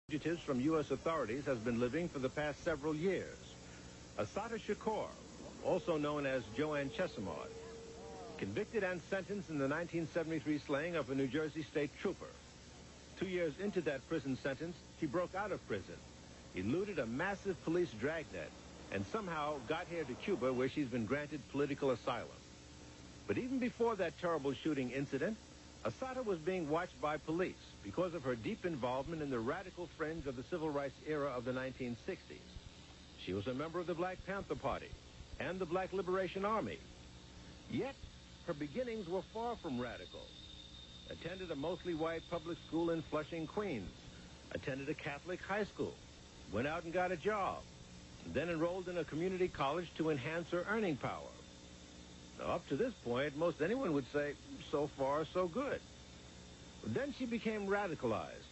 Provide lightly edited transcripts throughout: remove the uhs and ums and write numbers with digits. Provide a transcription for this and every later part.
Fugitives from U.S. authorities has been living for the past several years. Assata Shakur, also known as Joanne Chesimard, convicted and sentenced in the 1973 slaying of a New Jersey state trooper. 2 years into that prison sentence, she broke out of prison, eluded a massive police dragnet, and somehow got here to Cuba, where she's been granted political asylum. But even before that terrible shooting incident, Assata was being watched by police because of her deep involvement in the radical fringe of the civil rights era of the 1960s. She was a member of the Black Panther Party and the Black Liberation Army. Yet, her beginnings were far from radical. Attended a mostly white public school in Flushing, Queens. Attended a Catholic high school. Went out and got a job. Then enrolled in a community college to enhance her earning power. Now, up to this point, most anyone would say, so far, so good. But then she became radicalized,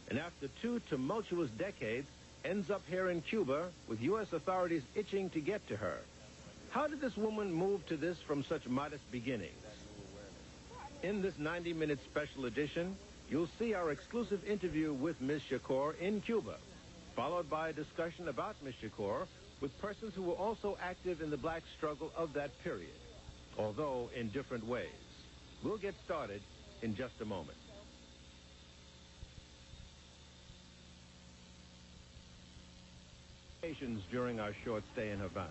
and after 2 tumultuous decades, ends up here in Cuba with U.S. authorities itching to get to her. How did this woman move to this from such modest beginnings? In this 90-minute special edition, you'll see our exclusive interview with Ms. Shakur in Cuba, followed by a discussion about Ms. Shakur with persons who were also active in the black struggle of that period, although in different ways. We'll get started in just a moment. During our short stay in Havana.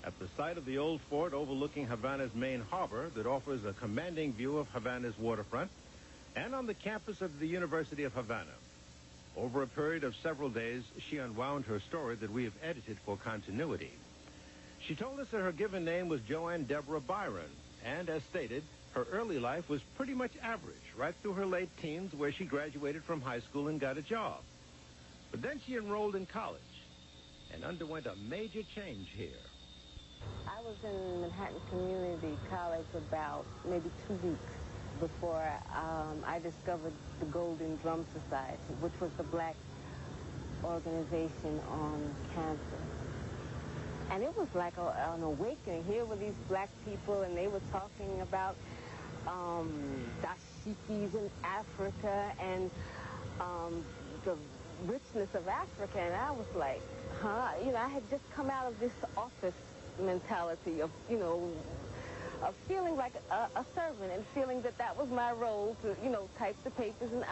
At the site of the old fort overlooking Havana's main harbor that offers a commanding view of Havana's waterfront, and on the campus of the University of Havana. Over a period of several days, she unwound her story that we have edited for continuity. She told us that her given name was Joanne Deborah Byron, and as stated, her early life was pretty much average, right through her late teens, where she graduated from high school and got a job. But then she enrolled in college and underwent a major change here. I was in Manhattan Community College about maybe 2 weeks before I discovered the Golden Drum Society, which was the black organization on campus. And it was like an awakening. Here were these black people, and they were talking about dashikis in Africa and the richness of Africa. And I was like, huh? You know, I had just come out of this office mentality of, you know, of feeling like a servant and feeling that that was my role to, you know, type the papers. And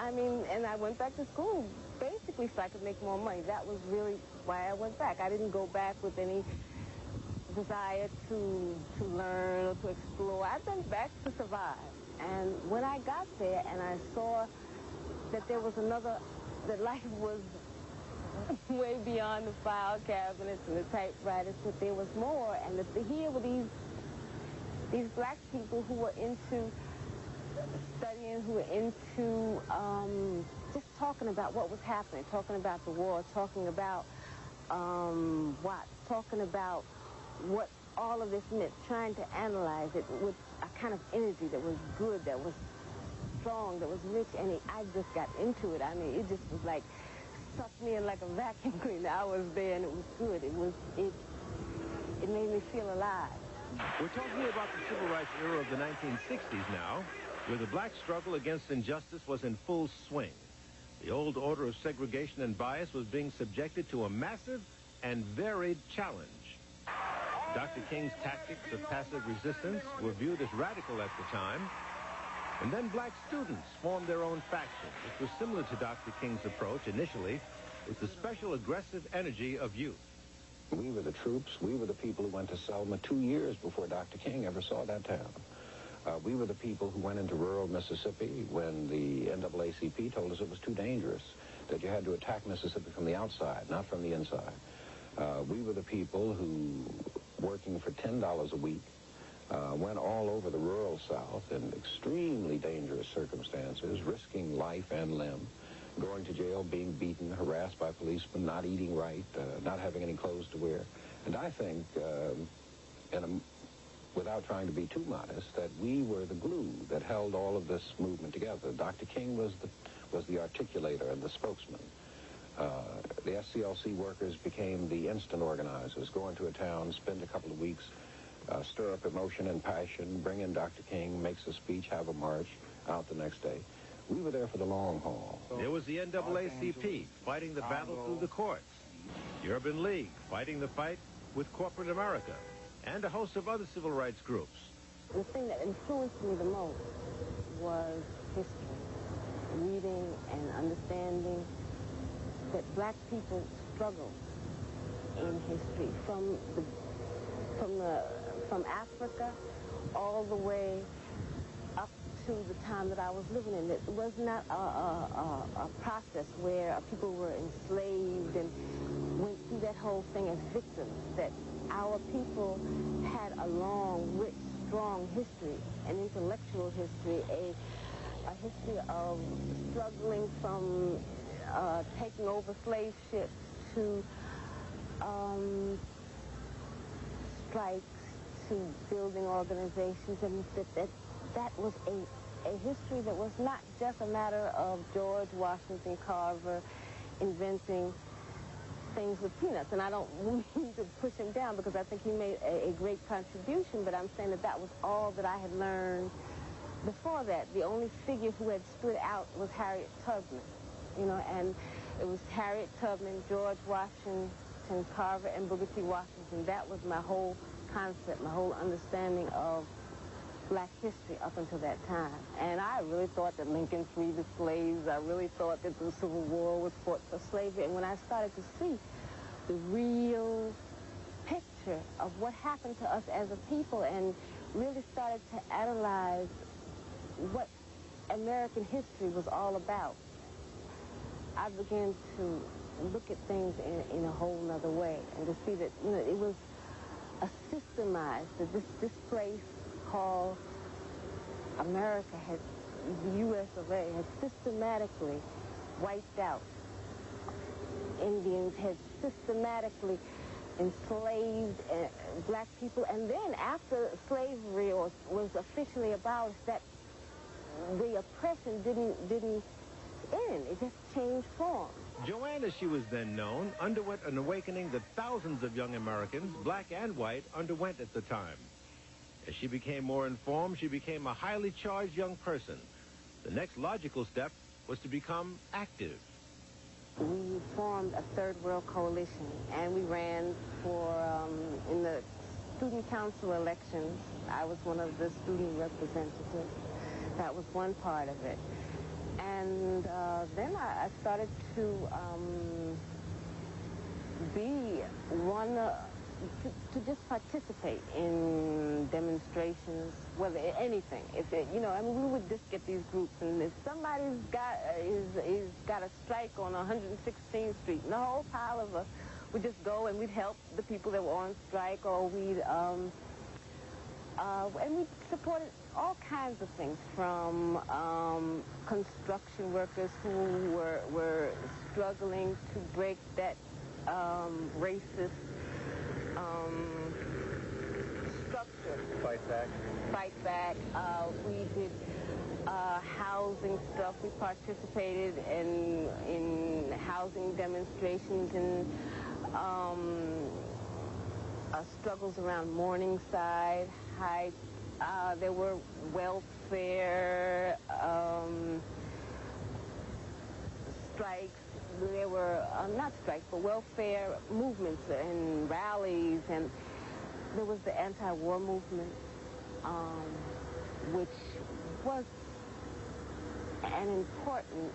and I went back to school basically so I could make more money. That was really why I went back. I didn't go back with any desire to learn or to explore. I went back to survive. And when I got there and I saw that there was that life was way beyond the file cabinets and the typewriters, but there was more, and that here were these black people who were into studying, who were into just talking about what was happening, talking about the war, talking about talking about what all of this meant, trying to analyze it with a kind of energy that was good, that was strong, that was rich, and I just got into it. I mean, it just was like sucked me in like a vacuum cleaner. I was there, and it was good. It made me feel alive. We're talking about the civil rights era of the 1960s now, where the black struggle against injustice was in full swing. The old order of segregation and bias was being subjected to a massive and varied challenge. Dr. King's tactics of passive resistance were viewed as radical at the time. And then black students formed their own faction, which was similar to Dr. King's approach initially, with the special aggressive energy of youth. We were the troops. We were the people who went to Selma 2 years before Dr. King ever saw that town. We were the people who went into rural Mississippi when the NAACP told us it was too dangerous, that you had to attack Mississippi from the outside, not from the inside. We were the people who, working for $10 a week, went all over the rural South in extremely dangerous circumstances, risking life and limb, going to jail, being beaten, harassed by policemen, not eating right, not having any clothes to wear. And I think, without trying to be too modest, that we were the glue that held all of this movement together. Dr. King was the articulator and the spokesman. The SCLC workers became the instant organizers, go into a town, spend a couple of weeks, stir up emotion and passion, bring in Dr. King, makes a speech, have a march, out the next day. We were there for the long haul. There was the NAACP fighting the battle through the courts, the Urban League fighting the fight with corporate America, and a host of other civil rights groups. The thing that influenced me the most was history, reading and understanding that black people struggled in history from Africa all the way up to the time that I was living in. It was not a process where people were enslaved and went through that whole thing as victims, that our people had a long, rich, strong history, an intellectual history, a history of struggling from taking over slave ships to strikes, to building organizations, and that was a history that was not just a matter of George Washington Carver inventing things with peanuts. And I don't mean to push him down, because I think he made a great contribution, but I'm saying that was all that I had learned before that. The only figure who had stood out was Harriet Tubman, you know, and it was Harriet Tubman, George Washington Carver, and Booker T. Washington. That was my whole concept, my whole understanding of black history up until that time. And I really thought that Lincoln freed the slaves. I really thought that the Civil War was fought for slavery. And when I started to see the real picture of what happened to us as a people, and really started to analyze what American history was all about, I began to look at things in a whole nother way, and to see that, you know, it was a systemized, that this place called America had, the U.S. of A., had systematically wiped out Indians, had systematically enslaved black people, and then after slavery was officially abolished, that the oppression didn't end. It just changed form. Joanne, as she was then known, underwent an awakening that thousands of young Americans, black and white, underwent at the time. As she became more informed, she became a highly charged young person. The next logical step was to become active. We formed a Third World Coalition, and we ran for, in the student council elections, I was one of the student representatives. That was one part of it. And then I started to be one, to just participate in demonstrations, whether anything. If it, you know, I mean, we would just get these groups, and if somebody's got a strike on 116th Street, and the whole pile of us would just go and we'd help the people that were on strike, or we'd and we supported all kinds of things, from construction workers who were struggling to break that racist structure. Fight back. Fight back. We did housing stuff. We participated in housing demonstrations and struggles around Morningside Heights. There were welfare strikes. There were, not strikes, but welfare movements and rallies. And there was the anti-war movement, which was an important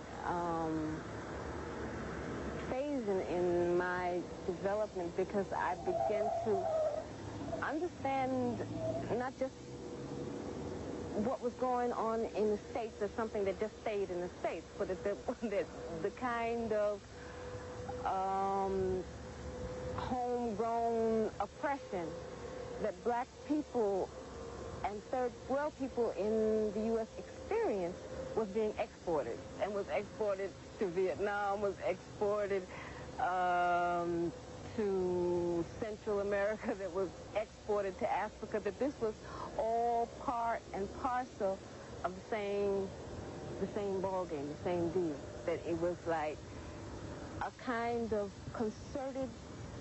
phase in my development, because I began to understand not just what was going on in the States as something that just stayed in the States, but that the kind of homegrown oppression that black people and third world people in the U.S. experienced was being exported, and was exported to Vietnam, was exported to Central America, that was exported to Africa, that this was all part and parcel of the same ballgame, the same deal. That it was like a kind of concerted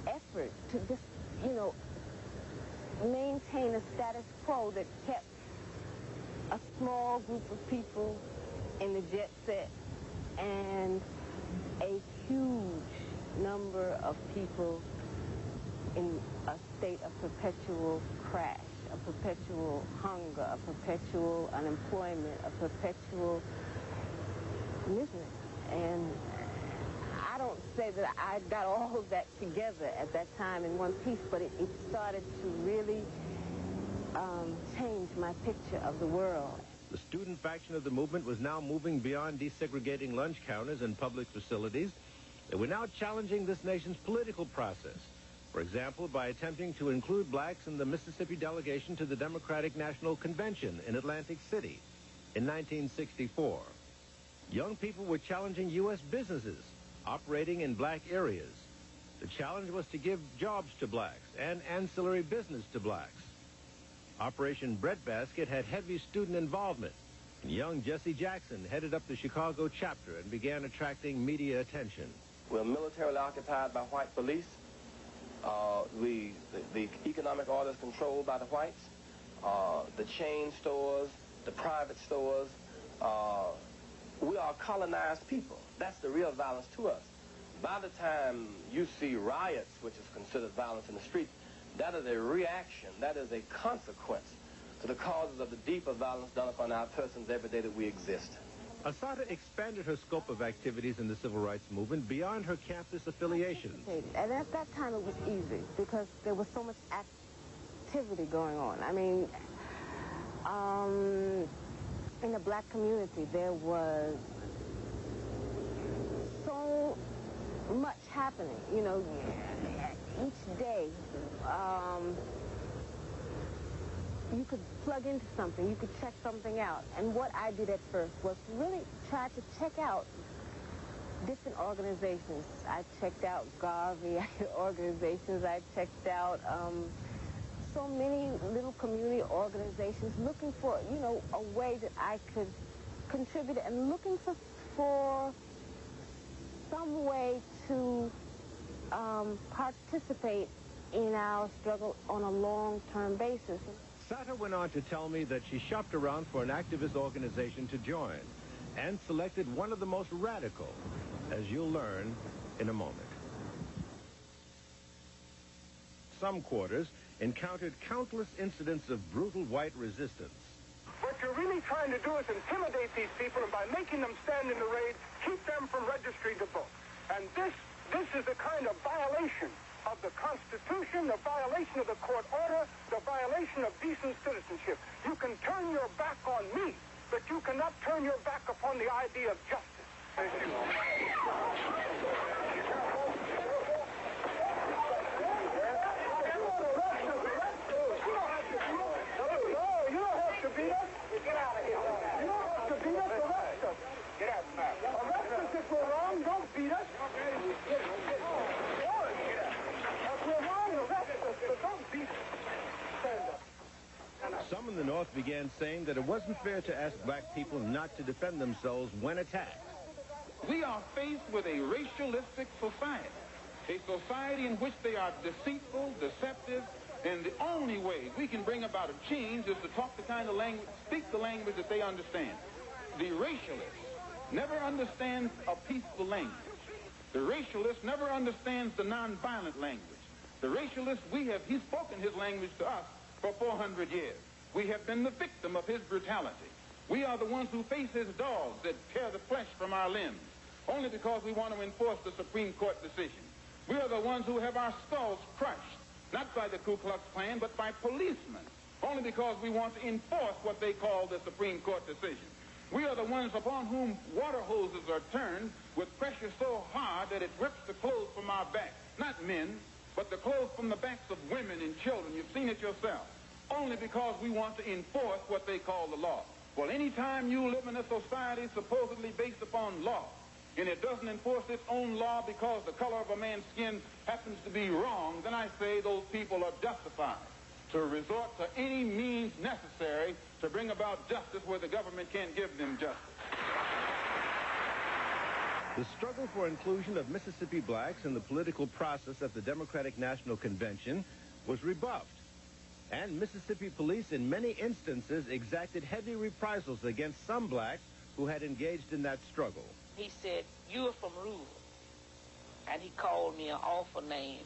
effort to just, you know, maintain a status quo that kept a small group of people in the jet set, and a huge number of people in a state of perpetual crash, a perpetual hunger, a perpetual unemployment, a perpetual misery. And I don't say that I got all of that together at that time in one piece, but it started to really change my picture of the world. The student faction of the movement was now moving beyond desegregating lunch counters and public facilities. They were now challenging this nation's political process. For example, by attempting to include blacks in the Mississippi delegation to the Democratic National Convention in Atlantic City in 1964. Young people were challenging U.S. businesses operating in black areas. The challenge was to give jobs to blacks and ancillary business to blacks. Operation Breadbasket had heavy student involvement, and young Jesse Jackson headed up the Chicago chapter and began attracting media attention. We're militarily occupied by white police. The economic order is controlled by the whites. The chain stores, the private stores, we are colonized people. That's the real violence to us. By the time you see riots, which is considered violence in the street, that is a reaction, that is a consequence to the causes of the deeper violence done upon our persons every day that we exist. Assata expanded her scope of activities in the civil rights movement beyond her campus affiliations. And at that time it was easy because there was so much activity going on. I mean, in the black community there was so much happening, you know, each day. You could plug into something, you could check something out. And what I did at first was really try to check out different organizations. I checked out Garvey organizations, I checked out so many little community organizations looking for, you know, a way that I could contribute and looking for some way to participate in our struggle on a long-term basis. Assata went on to tell me that she shopped around for an activist organization to join and selected one of the most radical, as you'll learn in a moment. Some quarters encountered countless incidents of brutal white resistance. What you're really trying to do is intimidate these people, and by making them stand in the raid, keep them from registering to vote. And this is the kind of violation of the Constitution, the violation of the court order, the violation of decent citizenship. You can turn your back on me, but you cannot turn your back upon the idea of justice. Beat us? Get out of here. You don't have to beat us, arrest us. Get out now. Arrest us if we're wrong, don't beat us. If we're wrong, arrest us, but don't beat us. Stand up. Some in the North began saying that it wasn't fair to ask black people not to defend themselves when attacked. We are faced with a racialistic society, a society in which they are deceitful, deceptive, and the only way we can bring about a change is to talk the kind of language, speak the language that they understand. The racialist never understands a peaceful language. The racialist never understands the nonviolent language. The racialist, he's spoken his language to us for 400 years. We have been the victim of his brutality. We are the ones who face his dogs that tear the flesh from our limbs, only because we want to enforce the Supreme Court decision. We are the ones who have our skulls crushed, not by the Ku Klux Klan, but by policemen, only because we want to enforce what they call the Supreme Court decision. We are the ones upon whom water hoses are turned with pressure so hard that it rips the clothes from our backs. Not men, but the clothes from the backs of women and children. You've seen it yourself. Only because we want to enforce what they call the law. Well, any time you live in a society supposedly based upon law, and it doesn't enforce its own law because the color of a man's skin happens to be wrong, then I say those people are justified to resort to any means necessary to bring about justice where the government can't give them justice. The struggle for inclusion of Mississippi blacks in the political process at the Democratic National Convention was rebuffed, and Mississippi police in many instances exacted heavy reprisals against some blacks who had engaged in that struggle. He said, "You're from rural." And he called me an awful name.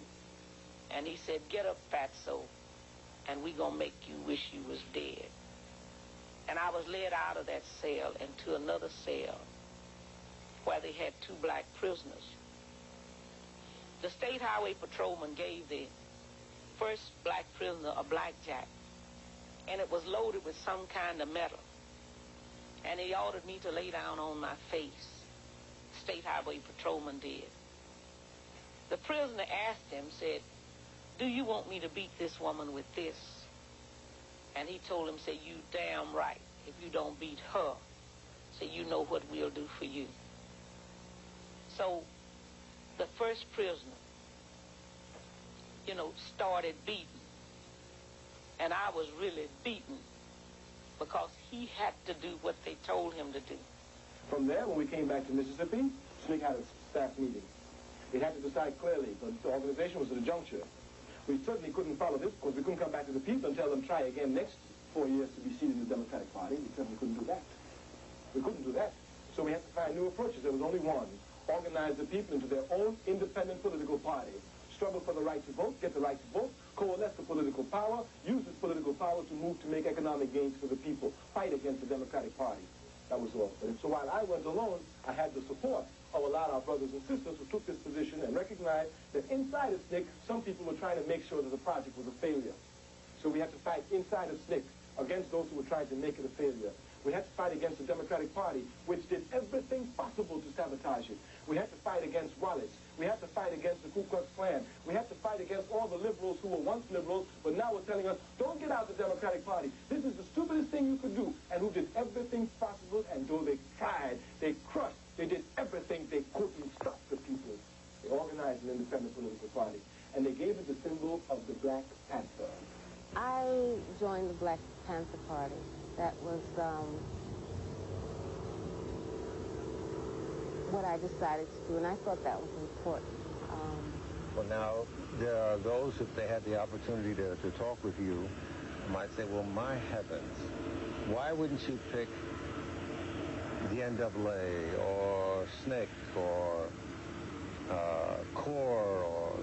And he said, "Get up, fatso, and we gonna make you wish you was dead." And I was led out of that cell into another cell where they had 2 black prisoners. The state highway patrolman gave the first black prisoner a blackjack, and it was loaded with some kind of metal. And he ordered me to lay down on my face. State highway patrolman did. The prisoner asked him, said, "Do you want me to beat this woman with this?" And he told him, said, "You damn right. If you don't beat her, say, you know what we'll do for you." So the first prisoner, started beating. And I was really beaten because he had to do what they told him to do. From there, when we came back to Mississippi, SNCC had a staff meeting. It had to decide clearly. The organization was at a juncture. We certainly couldn't follow this because we couldn't come back to the people and tell them try again next 4 years to be seated in the Democratic Party. We certainly couldn't do that. We couldn't do that. So we had to find new approaches. There was only one. Organize the people into their own independent political party. Struggle for the right to vote, get the right to vote, coalesce the political power, use this political power to move to make economic gains for the people, fight against the Democratic Party. That was all. And so while I went alone, I had the support of a lot of our brothers and sisters who took this position and recognized that inside of SNCC, some people were trying to make sure that the project was a failure. So we had to fight inside of SNCC against those who were trying to make it a failure. We had to fight against the Democratic Party, which did everything possible to sabotage it. We had to fight against Wallace. We had to fight against the Ku Klux Klan. We had to fight against all the liberals who were once liberals, but now were telling us, don't get out the Democratic Party. This is the stupidest thing you could do. And who did everything possible, and though they tried, they crushed, they did everything they couldn't stop the people. They organized an independent political party, and they gave it the symbol of the Black Panther. I joined the Black Panther Party. That was what I decided to do, and I thought that was important. Well, now, there are those, if they had the opportunity to talk with you, might say, well, my heavens, why wouldn't you pick the NAA or SNCC or CORE or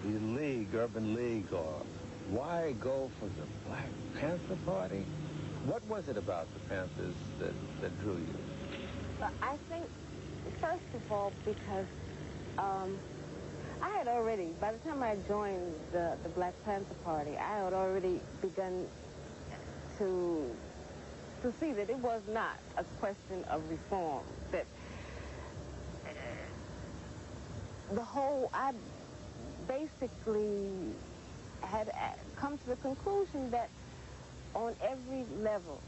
the League, Urban League, or why go for the Black Panther Party? What was it about the Panthers that drew you? Well, I think, first of all, because I had already, by the time I joined the Black Panther Party, I had already begun to see that it was not a question of reform, that I basically had come to the conclusion that on every level,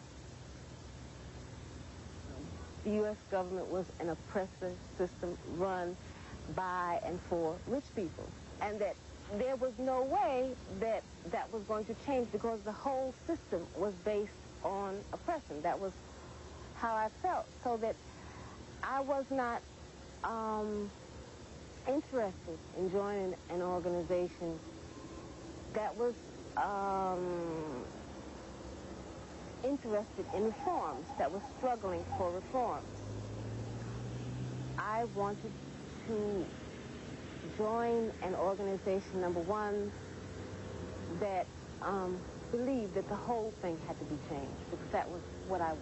the U.S. government was an oppressive system run by and for rich people, and that there was no way that that was going to change because the whole system was based on oppression. That was how I felt, so that I was not interested in joining an organization that was interested in reforms, that was struggling for reforms. I wanted to join an organization, number one, that believed that the whole thing had to be changed, because that was what I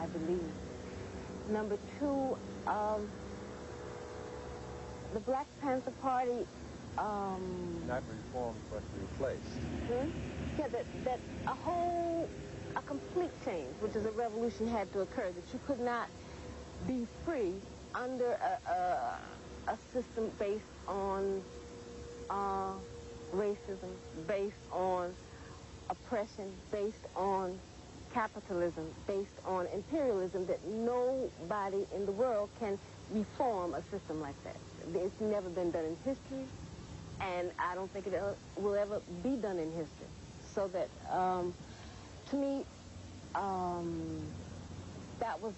believed. Number two, the Black Panther Party... Not reformed, but replaced. Yeah, that a complete change, which is a revolution, had to occur, that you could not be free under a system based on racism, based on oppression, based on capitalism, based on imperialism, that nobody in the world can reform a system like that. It's never been done in history, and I don't think it will ever be done in history. So that, to me, that was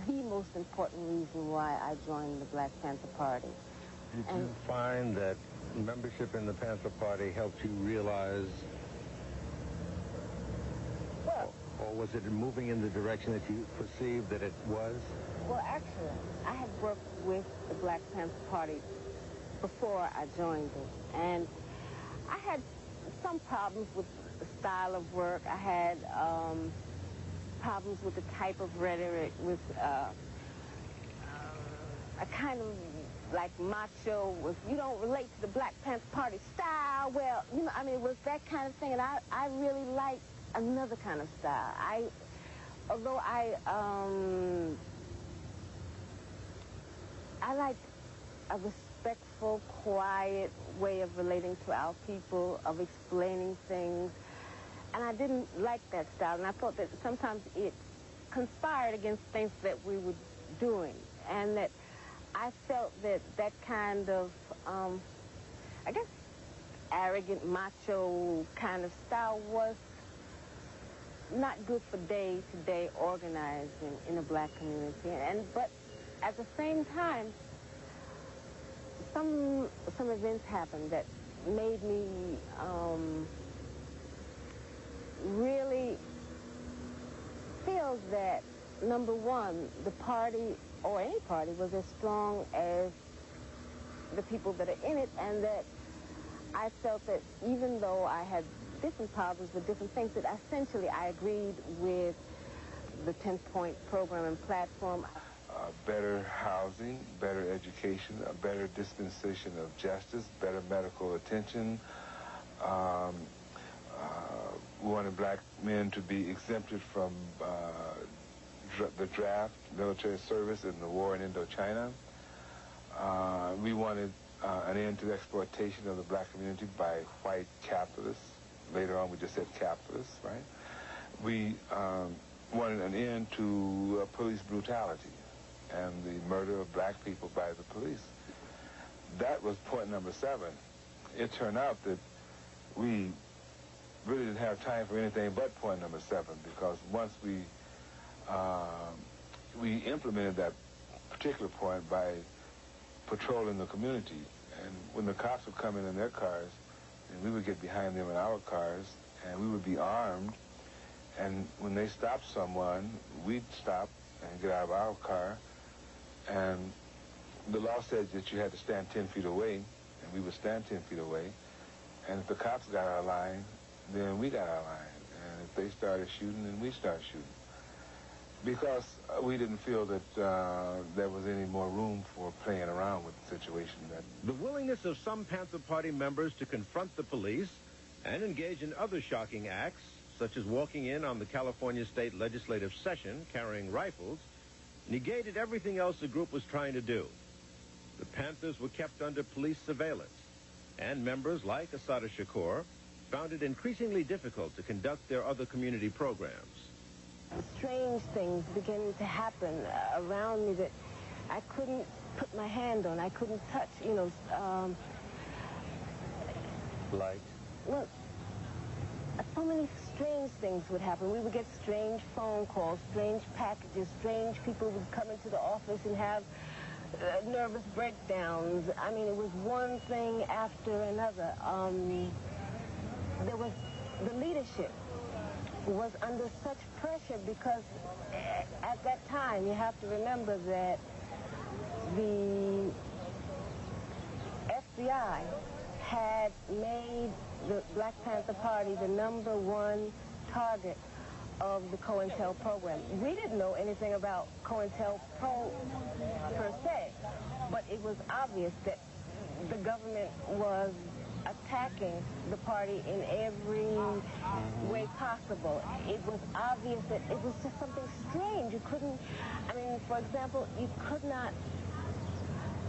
the most important reason why I joined the Black Panther Party. Did you find that membership in the Panther Party helped you realize, or Was it moving in the direction that you perceived that it was? Well, actually, I had worked with the Black Panther Party before I joined it, and I had some problems with the style of work. I had problems with the type of rhetoric, with a kind of like macho, with you don't relate to the Black Panther Party style. Well, you know, I mean, it was that kind of thing, and I really liked another kind of style. Although I liked a respectful, quiet way of relating to our people, of explaining things, and I didn't like that style, and I thought that sometimes it conspired against things that we were doing, and that I felt that that kind of, I guess, arrogant, macho kind of style was not good for day-to-day organizing in the black community. But at the same time, some events happened that made me really feel that, number one, the party, or any party, was as strong as the people that are in it, and that I felt that even though I had different problems with different things, that essentially I agreed with the 10-point program and platform. Better housing, better education, a better dispensation of justice, better medical attention. We wanted black men to be exempted from the draft, military service in the war in Indochina. We wanted an end to the exploitation of the black community by white capitalists. Later on, we just said capitalists, right? We wanted an end to police brutality and the murder of black people by the police. That was point number 7. It turned out that we really didn't have time for anything but point number 7, because once we implemented that particular point by patrolling the community, and when the cops would come in their cars, and we would get behind them in our cars, and we would be armed, and when they stopped someone, we'd stop and get out of our car, and the law said that you had to stand 10 feet away, and we would stand 10 feet away, and if the cops got our line, then we got our line, and if they started shooting, then we started shooting, because we didn't feel that there was any more room for playing around with the situation. The willingness of some Panther Party members to confront the police and engage in other shocking acts, such as walking in on the California State Legislative Session carrying rifles, negated everything else the group was trying to do. The Panthers were kept under police surveillance, and members like Assata Shakur found it increasingly difficult to conduct their other community programs. Strange things began to happen around me that I couldn't put my hand on. I couldn't touch, you know. Like? Well, so many strange things would happen. We would get strange phone calls, strange packages, strange people would come into the office and have nervous breakdowns. I mean, it was one thing after another. There was the leadership was under such pressure because at that time, you have to remember that the FBI had made the Black Panther Party the #1 target of the COINTEL program. We didn't know anything about COINTELPRO per se, but it was obvious that the government was attacking the party in every way possible. It was obvious that it was just something strange. You couldn't, I mean, for example, you could not,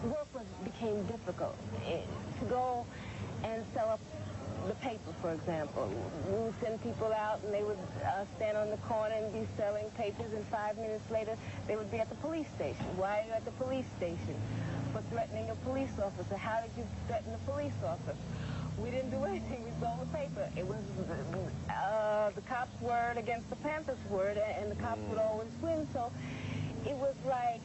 work became difficult. To go and sell up the paper, for example. We would send people out and they would stand on the corner and be selling papers, and 5 minutes later they would be at the police station. Why are you at the police station? For threatening a police officer. How did you threaten a police officer? We didn't do anything. We sold the paper. It was the cops' word against the Panthers' word, and the cops would always win. So it was like,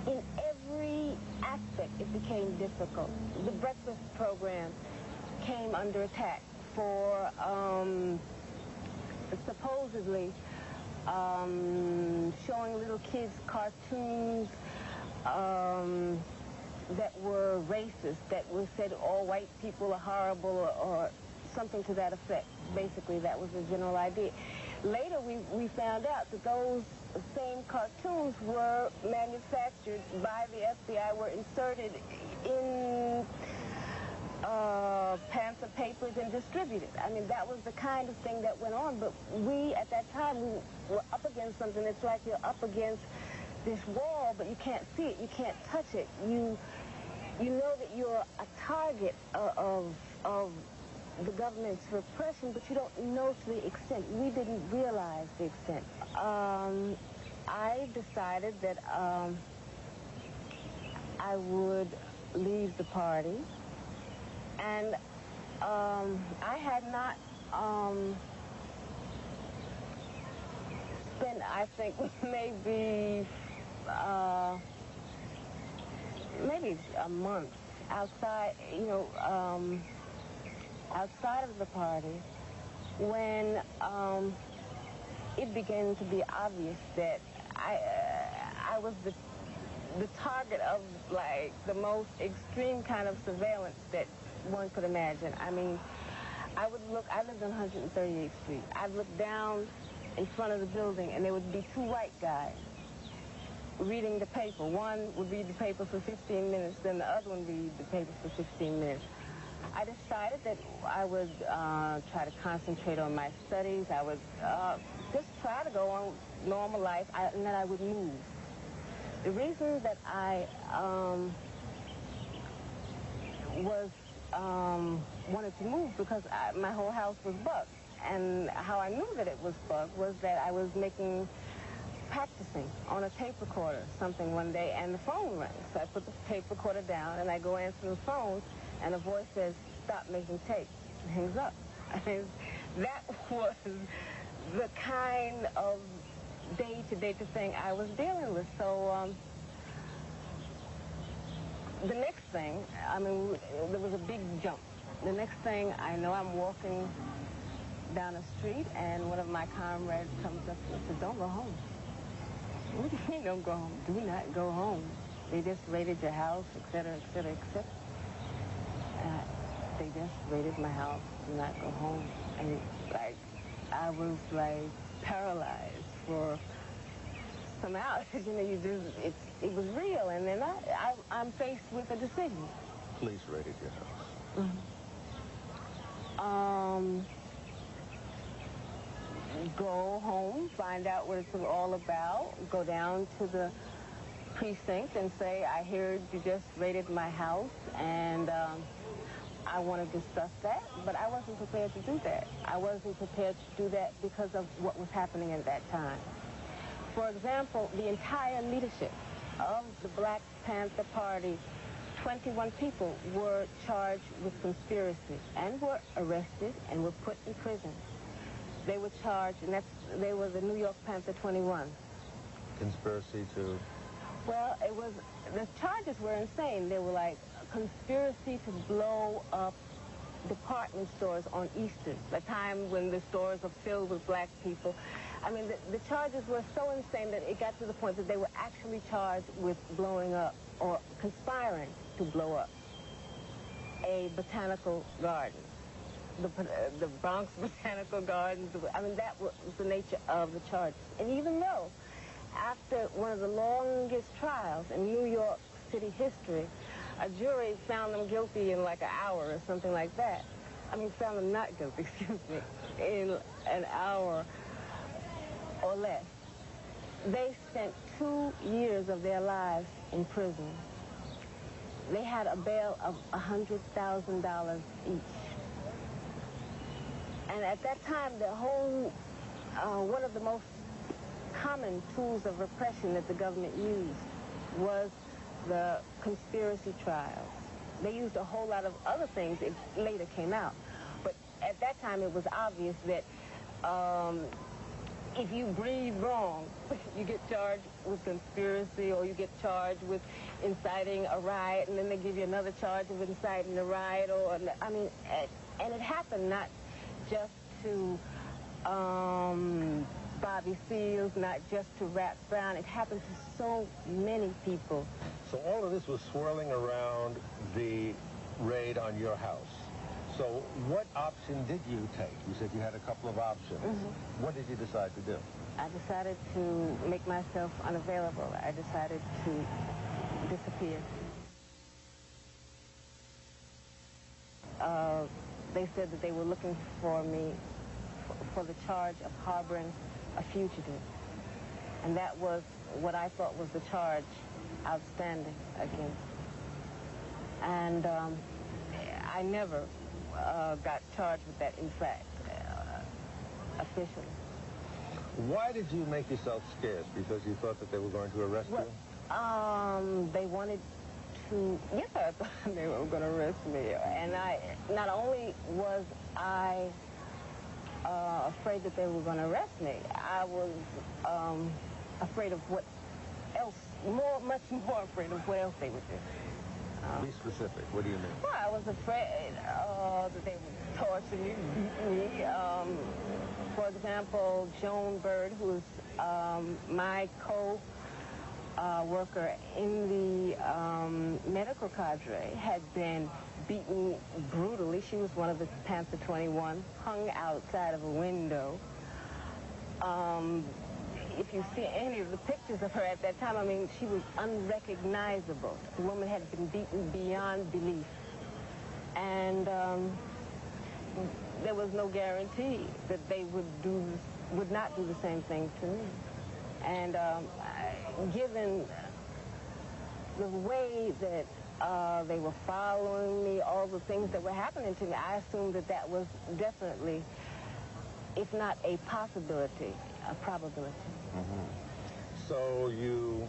in every aspect, it became difficult. The breakfast program came under attack for supposedly showing little kids cartoons that were racist, that was said all white people are horrible or something to that effect. Basically, that was the general idea. Later, we found out that those same cartoons were manufactured by the FBI, were inserted in Panther papers and distributed. I mean, that was the kind of thing that went on. But we, at that time, we were up against something. It's like you're up against this wall, but you can't see it. You can't touch it. You know that you're a target of the government's repression, but you don't know to the extent. We didn't realize the extent. I decided that I would leave the party, and I had not spent, I think, maybe a month outside, outside of the party, when it began to be obvious that I was the target of, like, the most extreme kind of surveillance that one could imagine. I mean, I lived on 138th Street. I'd look down in front of the building, and there would be two white guys reading the paper. One would read the paper for 15 minutes, then the other one would read the paper for 15 minutes. I decided that I would try to concentrate on my studies. I would just try to go on normal life, and then I would move. The reason that I wanted to move, because my whole house was bugged. And how I knew that it was bugged was that I was practicing on a tape recorder something one day, and the phone rang. So I put the tape recorder down, and I go answer the phone, and a voice says, "Stop making tape," and hangs up. And that was the kind of day-to-day thing I was dealing with. So the next thing, I mean, there was a big jump. The next thing I know, I'm walking down a street, and one of my comrades comes up and says, "Don't go home." "What do you mean don't go home?" "Do not go home. They just raided your house, et cetera, et cetera, et cetera." They just raided my house. Do not go home. And I was like paralyzed for some hours. It was real. And then I'm faced with a decision. Police raided your house. Mm-hmm. Go home, find out what it's all about, go down to the precinct and say, "I heard you just raided my house, and I want to discuss that." But I wasn't prepared to do that. I wasn't prepared to do that because of what was happening at that time. For example, the entire leadership of the Black Panther Party, 21 people were charged with conspiracy and were arrested and were put in prison. They were charged, and they were the New York Panther 21. Conspiracy to? Well, the charges were insane. They were like conspiracy to blow up department stores on Easter, the time when the stores are filled with black people. I mean, the charges were so insane that it got to the point that they were actually charged with blowing up or conspiring to blow up a botanical garden. The Bronx Botanical Gardens. I mean, that was the nature of the charges. And even though, after one of the longest trials in New York City history, a jury found them guilty in like an hour or something like that. I mean, found them not guilty, excuse me, in an hour or less. They spent 2 years of their lives in prison. They had a bail of $100,000 each. And at that time, one of the most common tools of repression that the government used was the conspiracy trials. They used a whole lot of other things. It later came out. But at that time, it was obvious that if you breathe wrong, you get charged with conspiracy, or you get charged with inciting a riot, and then they give you another charge of inciting a riot. And it happened not just to Bobby Seals, not just to Rat Brown. It happened to so many people. So all of this was swirling around the raid on your house. So what option did you take? You said you had a couple of options. Mm-hmm. What did you decide to do? I decided to make myself unavailable. I decided to disappear. They said that they were looking for me for the charge of harboring a fugitive. And that was what I thought was the charge outstanding against me. And I never got charged with that, in fact, officially. Why did you make yourself scarce? Because you thought that they were going to arrest you? They wanted to, yes, I thought they were going to arrest me. And not only was I afraid that they were going to arrest me, I was afraid of what else, much more afraid of what else they would do. Be specific. What do you mean? Well, I was afraid that they would torture me, beat me. For example, Joan Bird, who's my co-worker in the medical cadre, had been beaten brutally. She was one of the Panther 21, hung outside of a window. If you see any of the pictures of her at that time, I mean, she was unrecognizable. The woman had been beaten beyond belief. And there was no guarantee that they would not do the same thing to me. And given the way that they were following me, all the things that were happening to me, I assumed that that was definitely, if not a possibility, a probability. Mm-hmm. So you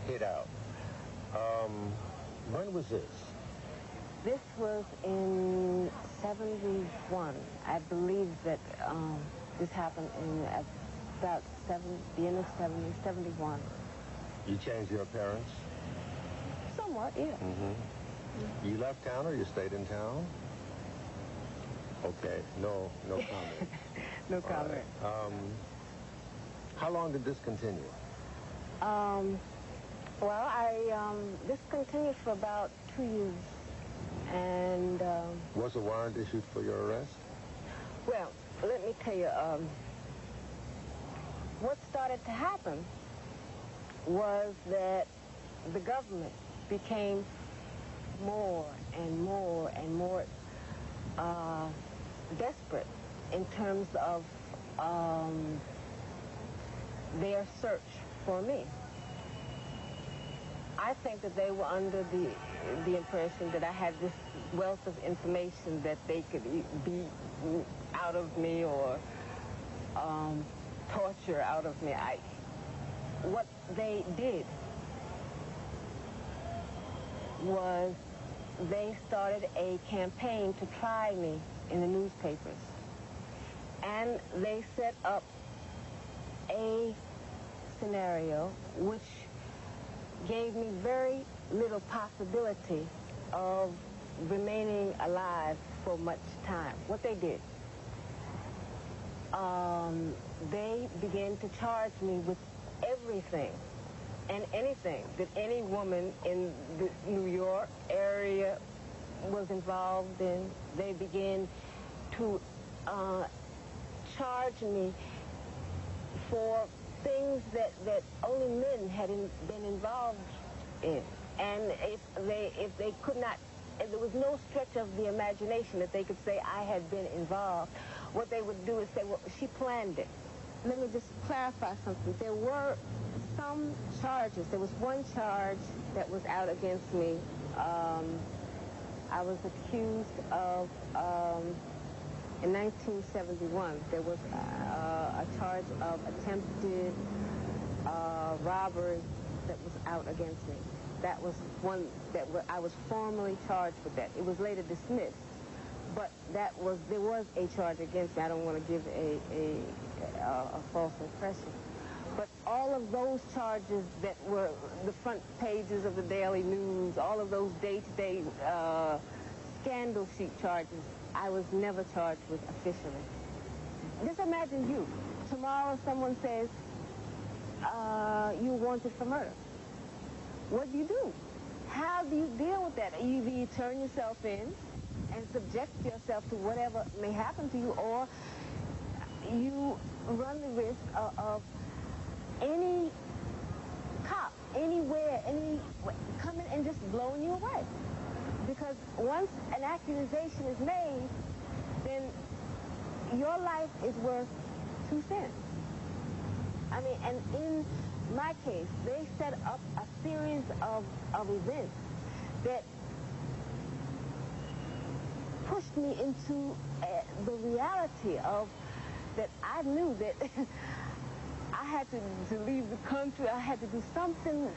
hid out. When was this? This was in 71. I believe that this happened in about the end of 71. You changed your appearance? Somewhat, yeah. Mm-hmm. You left town or you stayed in town? Okay, no comment. No comment. Right. How long did this continue? Well, this continued for about 2 years. And, was a warrant issued for your arrest? Well, let me tell you, what started to happen was that the government became more and more and more desperate in terms of their search for me. I think that they were under the impression that I had this wealth of information that they could beat out of me or torture out of me. What they did was they started a campaign to try me in the newspapers. And they set up a scenario which gave me very little possibility of remaining alive for much time. What they did, they began to charge me with everything and anything that any woman in the New York area was involved in. They began to charge me for things that only men had been involved in. And if they could not, if there was no stretch of the imagination that they could say I had been involved, what they would do is say, well, she planned it. Let me just clarify something. There were some charges. There was one charge that was out against me. I was accused of, in 1971, there was a charge of attempted robbery that was out against me. That was one that I was formally charged with that. It was later dismissed, but there was a charge against me. I don't want to give a false impression. But all of those charges that were the front pages of the Daily News, all of those day-to-day scandal sheet charges, I was never charged with officially. just imagine you. Tomorrow someone says, you're wanted for murder. What do you do? How do you deal with that? Either you turn yourself in and subject yourself to whatever may happen to you, or you run the risk of any cop, anywhere, coming and just blowing you away. Because once an accusation is made, then your life is worth 2 cents. I mean, and in my case, they set up a series of events that pushed me into the reality of that I knew that I had to leave the country. I had to do something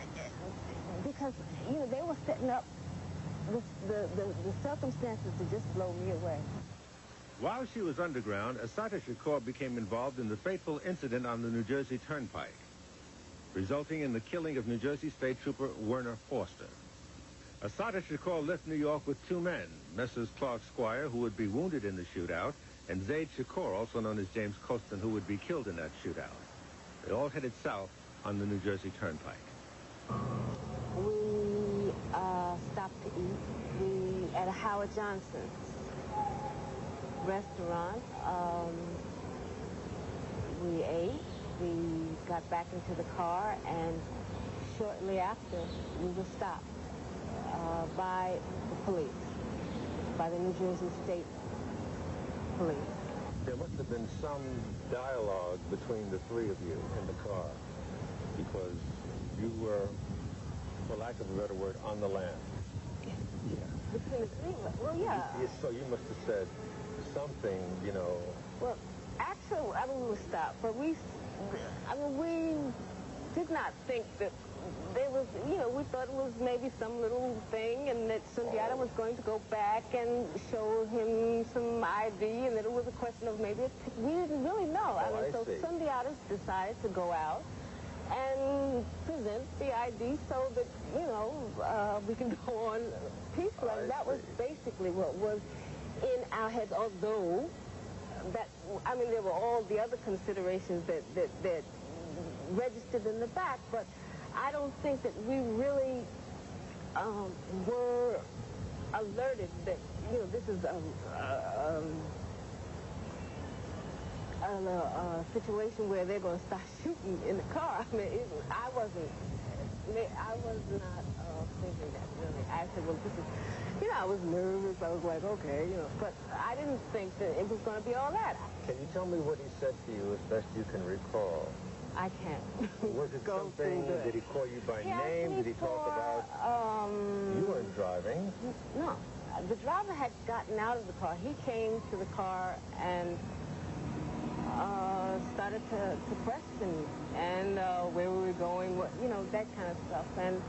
because, you know, they were setting up the circumstances to just blow me away. While she was underground, Assata Shakur became involved in the fateful incident on the New Jersey Turnpike, resulting in the killing of New Jersey State Trooper Werner Foster. Assata Shakur left New York with 2 men, Messrs. Clark Squire, who would be wounded in the shootout, and Zaid Shakur, also known as James Costin, who would be killed in that shootout. They all headed south on the New Jersey Turnpike. We stopped to eat. At a Howard Johnson's restaurant. We ate. We got back into the car, and shortly after, we were stopped by the police, by the New Jersey State Police. There must have been some dialogue between the 3 of you in the car, because you were, for lack of a better word, on the lam. Yeah. Between the 3 of us? Well, yeah. So you must have said something, you know. Well, actually, I mean, we were stopped, but we did not think that there was, you know, we thought it was maybe some little thing, and that Sundiata was going to go back and show him some ID, and that it was a question of maybe we didn't really know. So Sundiata decided to go out and present the ID so that, you know, we can go on peacefully. And that was basically what was in our heads, although that, I mean, there were all the other considerations that registered in the back, but I don't think that we really were alerted that, you know, this is a situation where they're going to start shooting in the car. I mean, I was not thinking that, really. I said, well, this is, you know, I was nervous. I was like, okay, you know, but I didn't think that it was going to be all that. Can you tell me what he said to you as best you can recall? I can't. Was it something, did he call you by name? Did he talk about, you weren't driving? No. The driver had gotten out of the car. He came to the car and started to question me, and where we were going, what, you know, that kind of stuff. And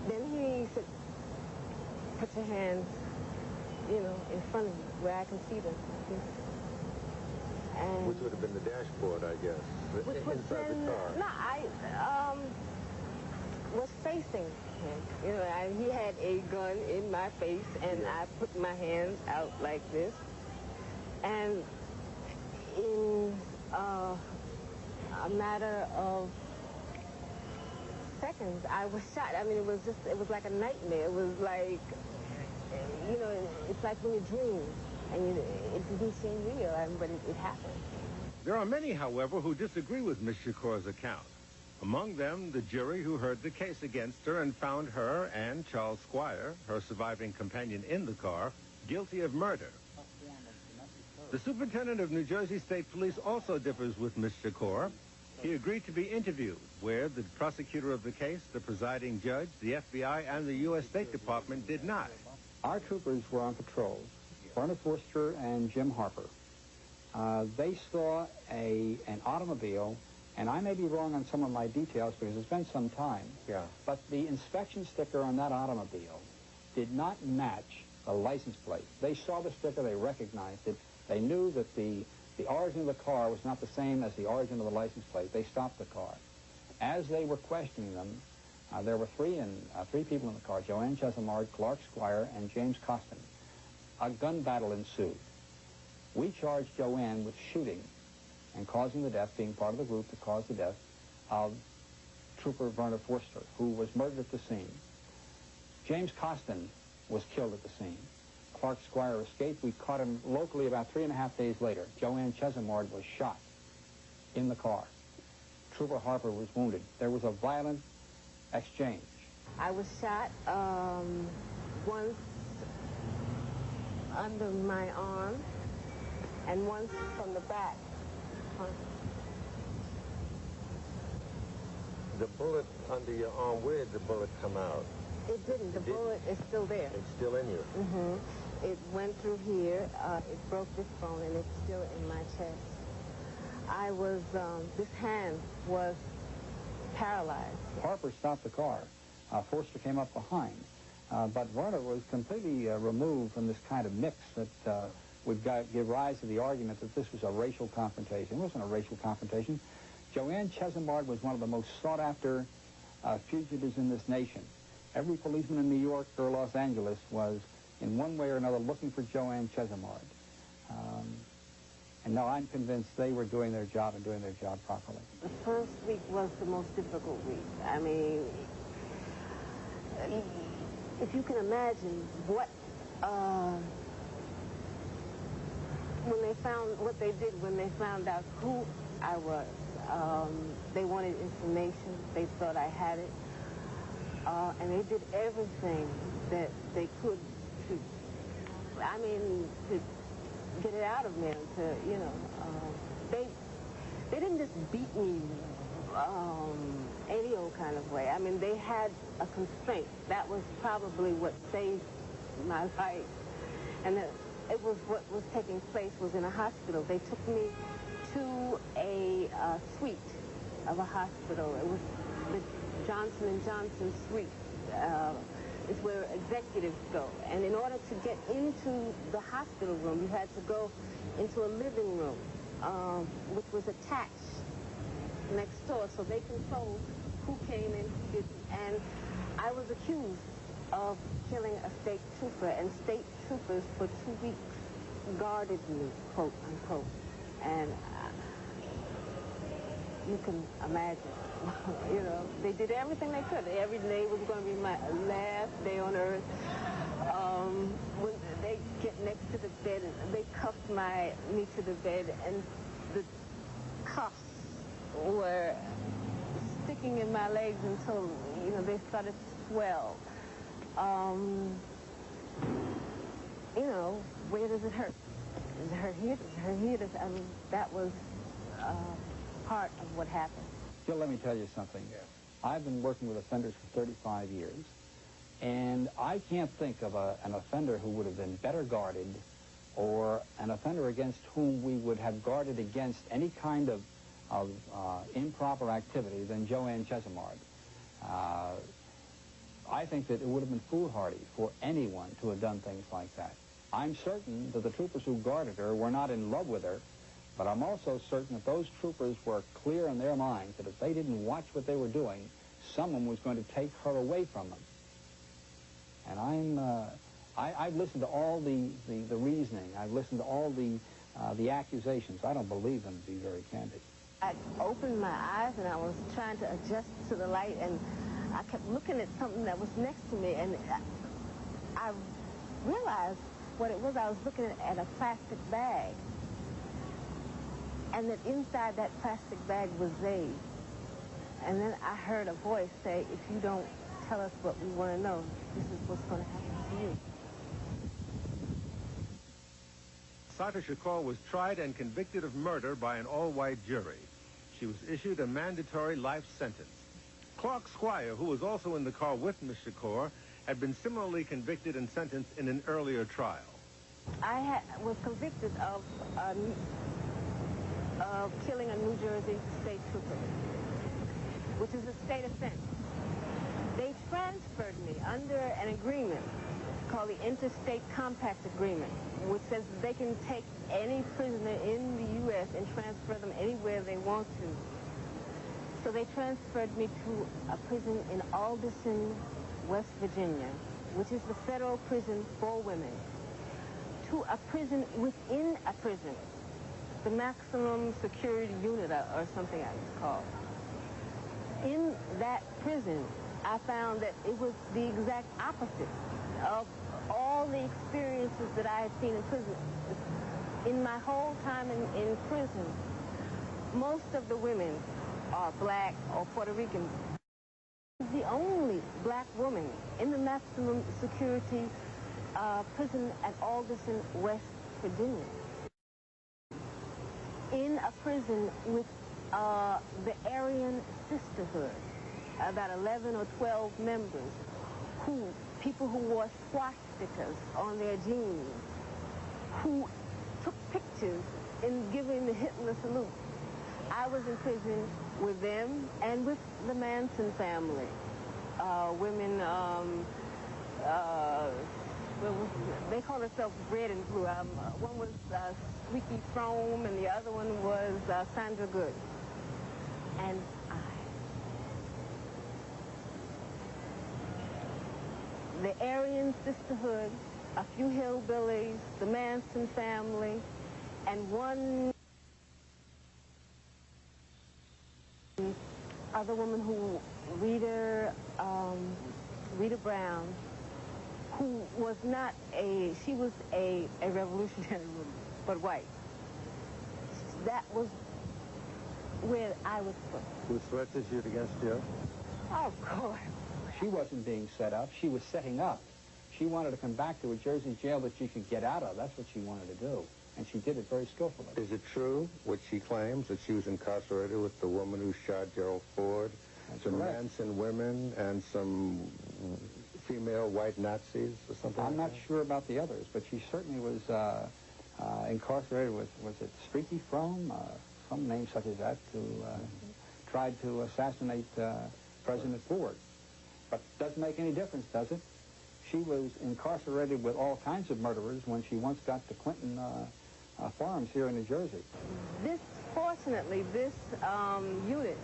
then he said, put your hands, you know, in front of you where I can see them. And which would have been the dashboard, I guess, inside the car. No, I was facing him. You know, he had a gun in my face, and I put my hands out like this. And in a matter of seconds, I was shot. I mean, it was like a nightmare. It was like, you know, it's like when you dream. And it didn't seem real, but it happened. There are many, however, who disagree with Miss Shakur's account. Among them, the jury who heard the case against her and found her and Charles Squire, her surviving companion in the car, guilty of murder. The superintendent of New Jersey State Police also differs with Miss Shakur. He agreed to be interviewed, where the prosecutor of the case, the presiding judge, the FBI, and the U.S. State Department did not. Our troopers were on patrol. Werner Forster and Jim Harper. They saw an automobile, and I may be wrong on some of my details because it's been some time. Yeah. But the inspection sticker on that automobile did not match the license plate. They saw the sticker, they recognized it. They knew that the origin of the car was not the same as the origin of the license plate. They stopped the car. As they were questioning them, there were three people in the car, Joanne Chesimard, Clark Squire, and James Costin. A gun battle ensued. We charged Joanne with shooting and causing the death, being part of the group that caused the death of Trooper Werner Forster, who was murdered at the scene. James Costin was killed at the scene. Clark Squire escaped. We caught him locally about 3.5 days later. Joanne Chesimard was shot in the car. Trooper Harper was wounded. There was a violent exchange. I was shot once under my arm and once from the back. The bullet under your arm, where did the bullet come out? It didn't. The bullet is still there. It's still in you? Mm-hmm. It went through here. It broke this bone, and it's still in my chest. I was, this hand was paralyzed. Harper stopped the car. Forster came up behind. But Werner was completely removed from this kind of mix that would give rise to the argument that this was a racial confrontation. It wasn't a racial confrontation. Joanne Chesimard was one of the most sought-after fugitives in this nation. Every policeman in New York or Los Angeles was, in one way or another, looking for Joanne Chesimard. And now I'm convinced they were doing their job and doing their job properly. The first week was the most difficult week. I mean, if you can imagine what what they did when they found out who I was. They wanted information. They thought I had it. And they did everything that they could to get it out of me. They didn't just beat me any old kind of way. I mean, they had a constraint. That was probably what saved my life. And it was what was taking place was in a hospital. They took me to a suite of a hospital. It was the Johnson & Johnson suite. It's where executives go. And in order to get into the hospital room, you had to go into a living room, which was attached next door, so they controlled who came in, who didn't. And I was accused of killing a state trooper, and state troopers for 2 weeks guarded me, quote unquote. And you can imagine, they did everything they could. Every day was going to be my last day on earth. When they get next to the bed, they cuffed me to the bed, and the cuffs were sticking in my legs until, they started to swell. Where does it hurt? Does it hurt here? Does it hurt here? That was part of what happened. Jill, let me tell you something. I've been working with offenders for 35 years, and I can't think of an offender who would have been better guarded, or an offender against whom we would have guarded against any kind of improper activity than Joanne Chesimard. I think that it would have been foolhardy for anyone to have done things like that. I'm certain that the troopers who guarded her were not in love with her, but I'm also certain that those troopers were clear in their minds that if they didn't watch what they were doing, someone was going to take her away from them. And I've listened to all the reasoning. I've listened to all the accusations. I don't believe them to be very candid. I opened my eyes, and I was trying to adjust to the light, and I kept looking at something that was next to me, and I realized what it was. I was looking at a plastic bag, and that inside that plastic bag was they. And then I heard a voice say, if you don't tell us what we want to know, this is what's going to happen to you. Assata Shakur was tried and convicted of murder by an all-white jury. She was issued a mandatory life sentence. Clark Squire, who was also in the car with Miss Shakur, had been similarly convicted and sentenced in an earlier trial. I was convicted of killing a New Jersey state trooper, which is a state offense. They transferred me under an agreement called the Interstate Compact Agreement, which says they can take any prisoner in the U.S. and transfer them anywhere they want to. So they transferred me to a prison in Alderson, West Virginia, which is the federal prison for women, to a prison within a prison, the maximum security unit or something I was called. In that prison, I found that it was the exact opposite of all the experiences that I had seen in prison. In my whole time in prison, most of the women are black or Puerto Rican. The only black woman in the maximum security prison at Alderson, West Virginia. In a prison with the Aryan Sisterhood, about 11 or 12 members, people who wore swastikas on their jeans, who took pictures in giving the Hitler salute. I was in prison with them and with the Manson family. Women, they call themselves red and blue. One was Squeaky Frome and the other one was Sandra Good. And the Aryan Sisterhood, a few hillbillies, the Manson family, and one other woman who, Rita Brown, who was not she was a revolutionary woman, but white. That was where I was put. Who threatened you against you? Oh, of course. She wasn't being set up. She was setting up. She wanted to come back to a Jersey jail that she could get out of. That's what she wanted to do. And she did it very skillfully. Is it true, what she claims, that she was incarcerated with the woman who shot Gerald Ford, some Manson women, and some female white Nazis or something? I'm not sure about the others, but she certainly was incarcerated with, was it Streaky Frome? Some name such as that, who tried to assassinate President Ford. But it doesn't make any difference, does it? She was incarcerated with all kinds of murderers when she once got to Clinton Farms here in New Jersey. Fortunately, this unit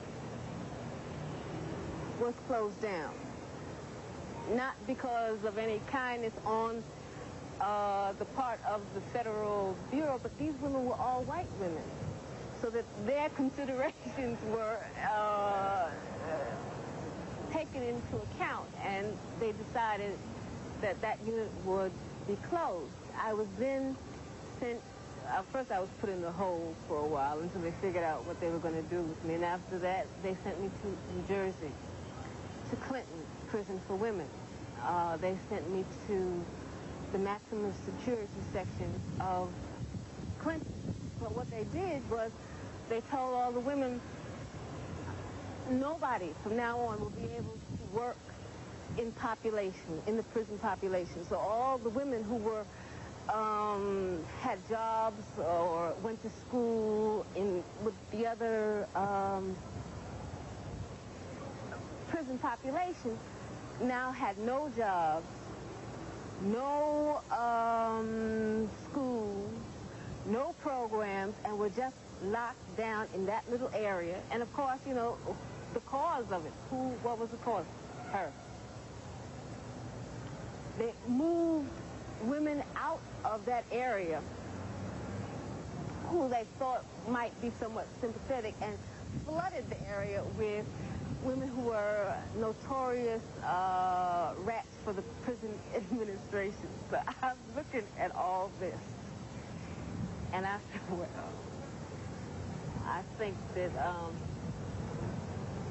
was closed down. Not because of any kindness on the part of the Federal Bureau, but these women were all white women. So that their considerations were taken into account, and they decided that that unit would be closed. I was then sent, first I was put in the hole for a while until they figured out what they were going to do with me, and after that they sent me to New Jersey, to Clinton Prison for Women. They sent me to the maximum security section of Clinton. But what they did was they told all the women, nobody from now on will be able to work in population, in the prison population. So all the women who were had jobs or went to school with the other prison population now had no jobs, no schools, no programs, and were just locked down in that little area. And of course, you know, the cause of it, what was the cause? Her. They moved women out of that area who they thought might be somewhat sympathetic and flooded the area with women who were notorious rats for the prison administration. So I was looking at all this, and I said, well, I think that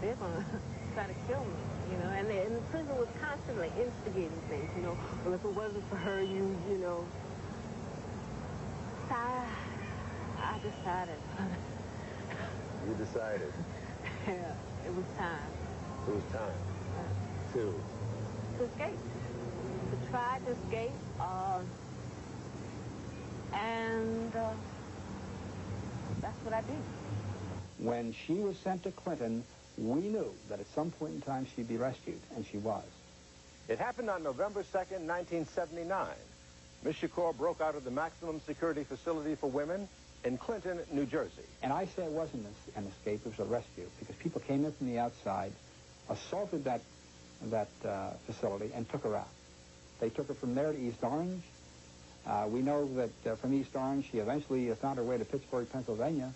they're going to try to kill me, you know. And the prison was constantly instigating things, you know. Well, if it wasn't for her, you know. So I decided. You decided? Yeah, it was time. It was time. To escape. To try to escape. And that's what I did. When she was sent to Clinton, we knew that at some point in time she'd be rescued, and she was. It happened on November 2nd, 1979. Miss Shakur broke out of the maximum security facility for women in Clinton, New Jersey. And I say it wasn't an escape, it was a rescue, because people came in from the outside, assaulted that facility, and took her out. They took her from there to East Orange, We know that from East Orange, she eventually found her way to Pittsburgh, Pennsylvania,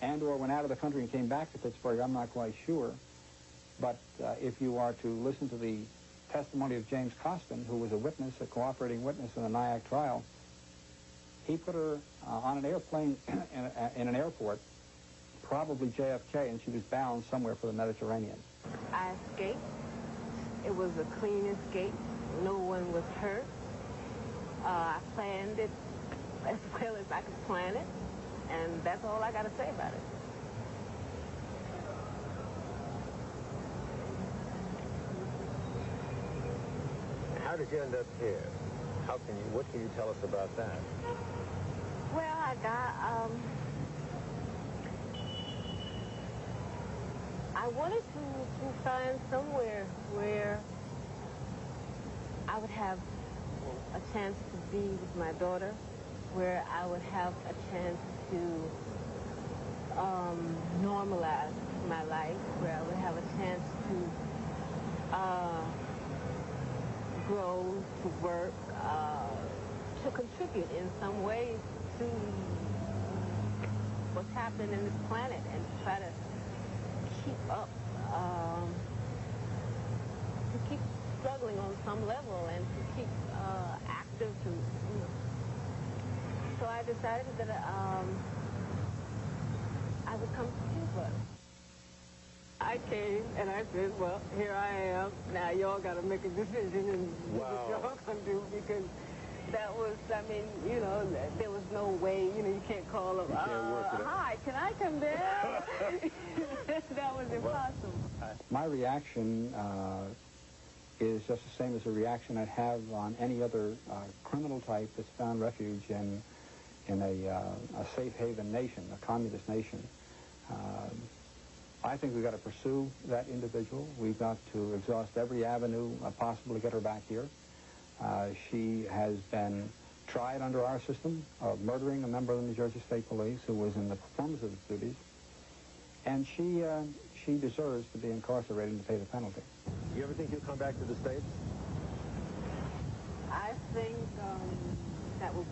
and/or went out of the country and came back to Pittsburgh. I'm not quite sure. But if you are to listen to the testimony of James Costin, who was a witness, a cooperating witness in the Nyack trial, he put her on an airplane in an airport, probably JFK, and she was bound somewhere for the Mediterranean. I escaped. It was a clean escape. No one was hurt. I planned it as well as I could plan it, and that's all I got to say about it. How did you end up here? What can you tell us about that? Well, I wanted to find somewhere where I would have a chance to be with my daughter, where I would have a chance to normalize my life, where I would have a chance to grow, to work, to contribute in some way to what's happening in this planet, and to try to keep up, to keep struggling on some level, and to keep active. So I decided that I would come to Cuba. I came and I said, well, here I am. Now y'all got to make a decision and do what y'all going to do, because that was, I mean, you know, there was no way, you know, you can't call them, hi, can I come down? That was impossible. My reaction is just the same as the reaction I'd have on any other criminal type that's found refuge in a safe haven nation, a communist nation. I think we've got to pursue that individual. We've got to exhaust every avenue possible to get her back here. She has been tried under our system of murdering a member of the New Jersey State Police who was in the performance of his duties, and she deserves to be incarcerated and to pay the penalty. You ever think you'll come back to the States? I think that would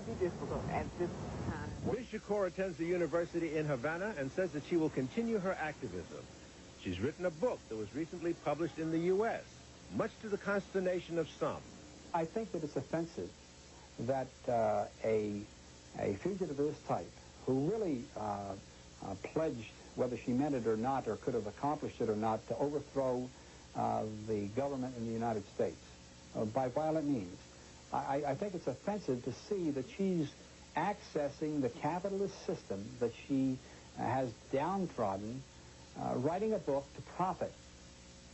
be difficult at this time. Ms. Shakur attends the university in Havana and says that she will continue her activism. She's written a book that was recently published in the U.S., much to the consternation of some. I think that it's offensive that a fugitive of this type, who really pledged, whether she meant it or not, or could have accomplished it or not, to overthrow the government in the United States by violent means. I think it's offensive to see that she's accessing the capitalist system that she has downtrodden, writing a book to profit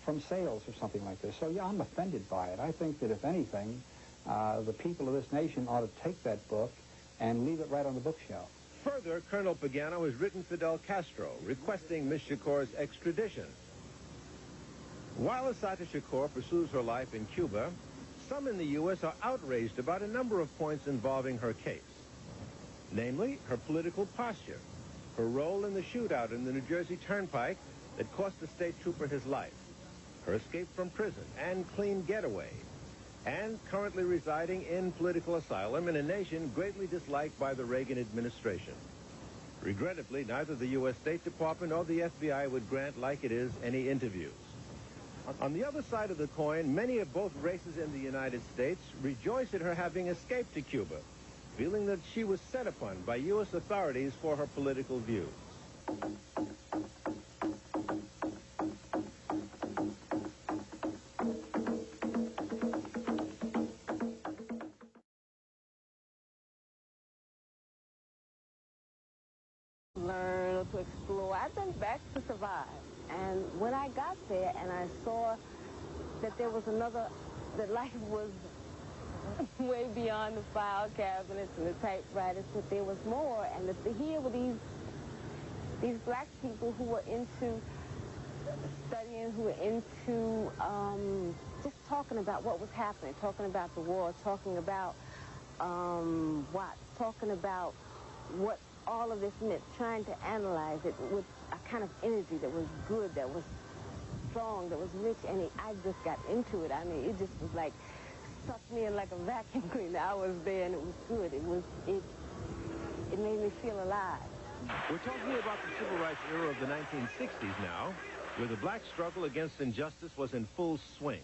from sales or something like this. So, yeah, I'm offended by it. I think that, if anything, the people of this nation ought to take that book and leave it right on the bookshelf. Further, Colonel Pagano has written Fidel Castro requesting Ms. Shakur's extradition. While Assata Shakur pursues her life in Cuba, some in the U.S. are outraged about a number of points involving her case. Namely, her political posture, her role in the shootout in the New Jersey Turnpike that cost the state trooper his life, her escape from prison and clean getaway, and currently residing in political asylum in a nation greatly disliked by the Reagan administration. Regrettably, neither the U.S. State Department or the FBI would grant, like it is, any interviews. On the other side of the coin, many of both races in the United States rejoice at her having escaped to Cuba, feeling that she was set upon by U.S. authorities for her political views. Learn or to explore. I've been back to survive. And when I got there and I saw that there was another, that life was way beyond the file cabinets and the typewriters, that there was more, and that here were these black people who were into studying, who were into just talking about what was happening, talking about the war, talking about talking about what all of this meant, trying to analyze it with a kind of energy that was good, that was strong, that was rich, and I just got into it. I mean, it just was like sucked me in like a vacuum cleaner. I was there, and it was good. It made me feel alive. We're talking about the civil rights era of the 1960s now, where the black struggle against injustice was in full swing.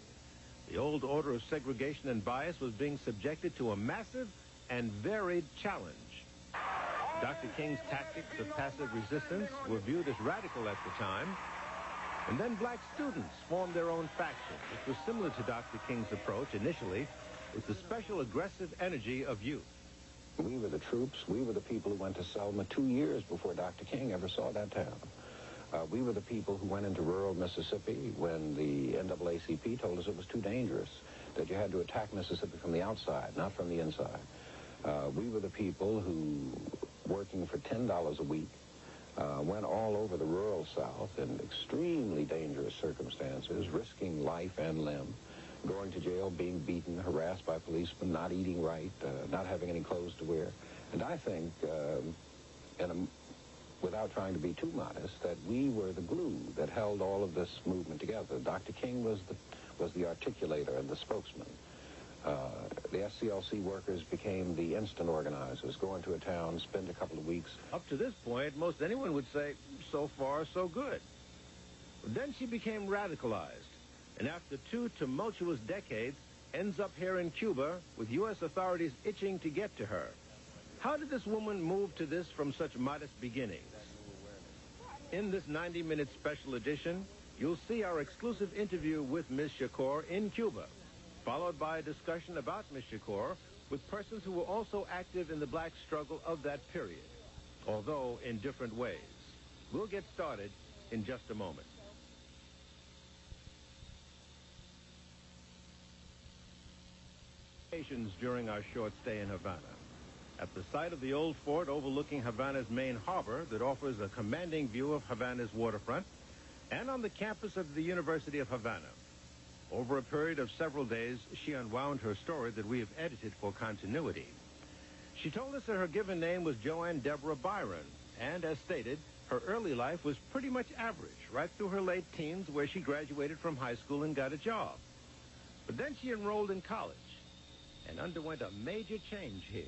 The old order of segregation and bias was being subjected to a massive and varied challenge. Dr. King's tactics of passive resistance were viewed as radical at the time. And then black students formed their own faction, which was similar to Dr. King's approach initially, with the special aggressive energy of youth. We were the troops. We were the people who went to Selma 2 years before Dr. King ever saw that town. We were the people who went into rural Mississippi when the NAACP told us it was too dangerous, that you had to attack Mississippi from the outside, not from the inside. We were the people who, working for $10 a week, went all over the rural South in extremely dangerous circumstances, risking life and limb, going to jail, being beaten, harassed by policemen, not eating right, not having any clothes to wear. And I think, without trying to be too modest, that we were the glue that held all of this movement together. Dr. King was the articulator and the spokesman. The SCLC workers became the instant organizers, go into a town, spend a couple of weeks. Up to this point, most anyone would say, so far, so good. But then she became radicalized, and after 2 tumultuous decades, ends up here in Cuba with U.S. authorities itching to get to her. How did this woman move to this from such modest beginnings? In this 90-minute special edition, you'll see our exclusive interview with Ms. Shakur in Cuba, followed by a discussion about Ms. Shakur with persons who were also active in the black struggle of that period, although in different ways. We'll get started in just a moment. During our short stay in Havana. At the site of the old fort overlooking Havana's main harbor that offers a commanding view of Havana's waterfront, and on the campus of the University of Havana. Over a period of several days, she unwound her story that we have edited for continuity. She told us that her given name was Joanne Deborah Byron, and as stated, her early life was pretty much average, right through her late teens, where she graduated from high school and got a job. But then she enrolled in college and underwent a major change here.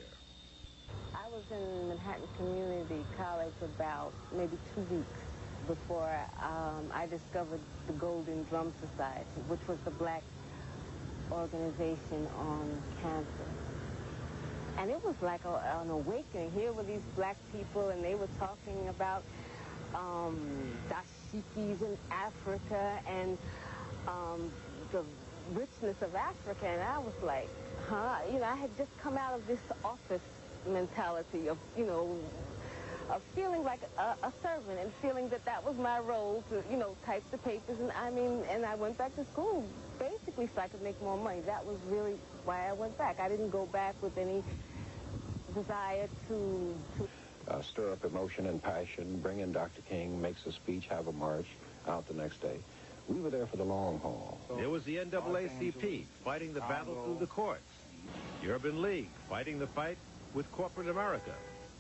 I was in Manhattan Community College about maybe 2 weeks before I discovered the Golden Drum Society, which was the black organization on campus. And it was like an awakening. Here were these black people, and they were talking about dashikis in Africa and the richness of Africa. And I was like, huh? You know, I had just come out of this office mentality of, you know, of feeling like a servant and feeling that that was my role to, you know, type the papers. And and I went back to school basically so I could make more money. That was really why I went back. I didn't go back with any desire to stir up emotion and passion, bring in Dr. King, makes a speech, have a march, out the next day. We were there for the long haul. There was the NAACP fighting the battle through the courts, the Urban League fighting the fight with corporate America,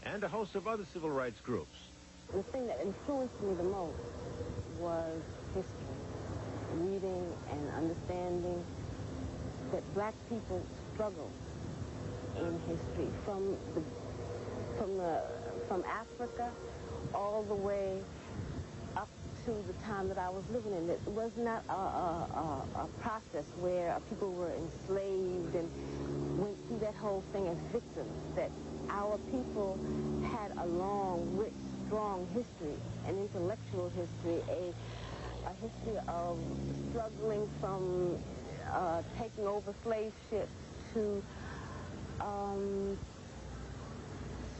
and a host of other civil rights groups. The thing that influenced me the most was history, reading and understanding that black people struggled in history from Africa all the way up to the time that I was living in. It was not a process where people were enslaved and went through that whole thing as victims, that our people had a long, rich, strong history, an intellectual history, a history of struggling from taking over slave ships to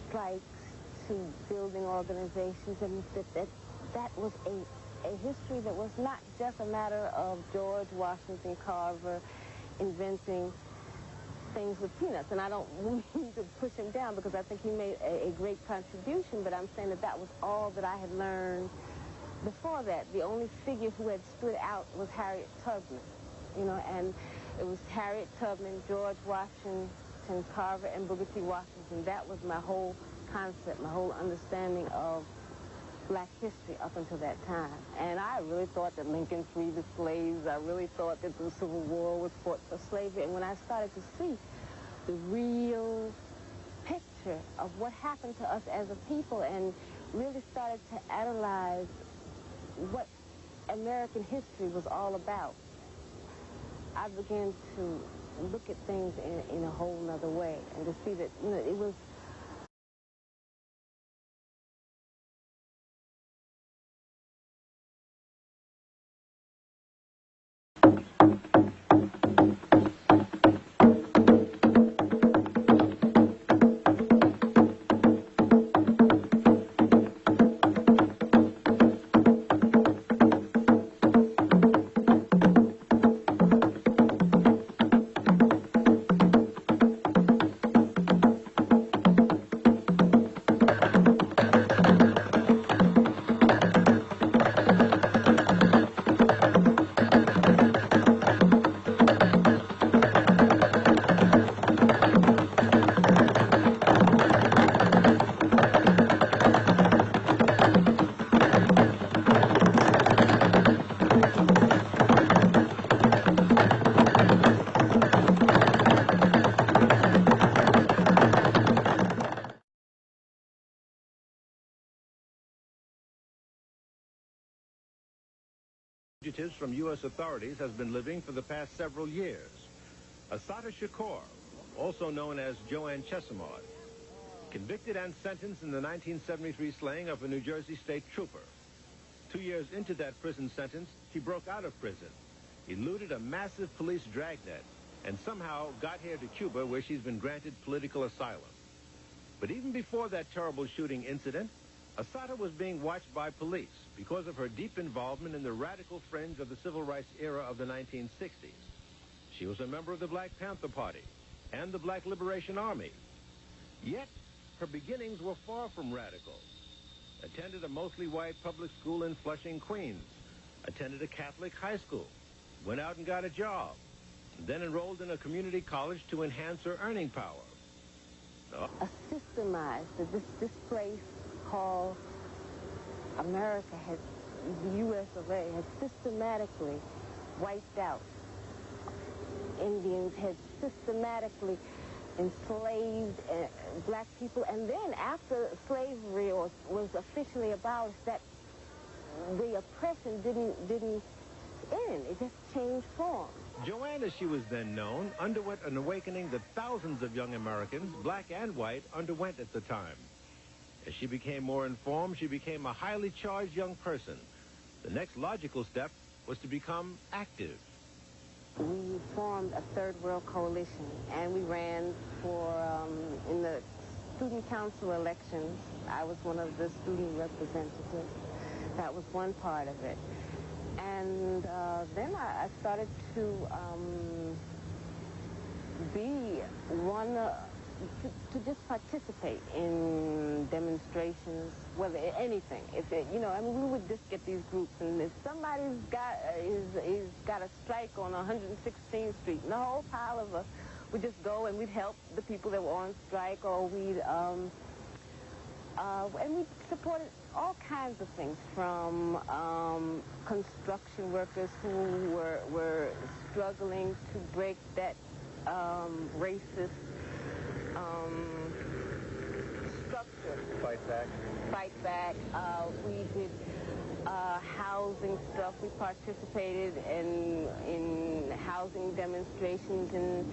strikes to building organizations, and that was a history that was not just a matter of George Washington Carver inventing things with peanuts. And I don't mean to push him down because I think he made a great contribution, but I'm saying that that was all that I had learned before that. The only figure who had stood out was Harriet Tubman, you know, and it was Harriet Tubman, George Washington Carver, and Booker T. Washington. That was my whole concept, my whole understanding of black history up until that time. And I really thought that Lincoln freed the slaves. I really thought that the Civil War was fought for slavery. And when I started to see the real picture of what happened to us as a people and really started to analyze what American history was all about, I began to look at things in a whole nother way and to see that, you know, it was fugitives from U.S. authorities has been living for the past several years. Assata Shakur, also known as Joanne Chesimard, convicted and sentenced in the 1973 slaying of a New Jersey state trooper. 2 years into that prison sentence, she broke out of prison, eluded a massive police dragnet, and somehow got here to Cuba, where she's been granted political asylum. But even before that terrible shooting incident, Assata was being watched by police because of her deep involvement in the radical fringe of the civil rights era of the 1960s. She was a member of the Black Panther Party and the Black Liberation Army. Yet, her beginnings were far from radical. Attended a mostly white public school in Flushing, Queens. Attended a Catholic high school. Went out and got a job. Then enrolled in a community college to enhance her earning power. a systemized, this place called America had, the U.S. of A. had systematically wiped out Indians, had systematically enslaved black people, and then after slavery was officially abolished, that the oppression didn't end. It just changed form. Joanne, as she was then known, underwent an awakening that thousands of young Americans, black and white, underwent at the time. As she became more informed, she became a highly charged young person. The next logical step was to become active. We formed a Third World Coalition, and we ran for, in the student council elections. I was one of the student representatives. That was one part of it. And then I started to be one, to just participate in demonstrations, whether anything. If it, you know, I mean, we would just get these groups, and if somebody's got is got a strike on 116th Street, and the whole pile of us would just go and we'd help the people that were on strike, or we'd and we supported all kinds of things, from construction workers who were struggling to break that racist structure. Fight back. Fight back. We did housing stuff. We participated in housing demonstrations and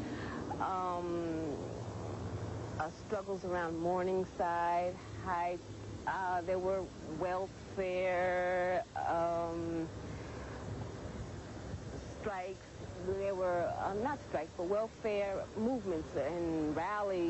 struggles around Morningside Heights. There were welfare strikes. There were, not strikes, but welfare movements and rallies.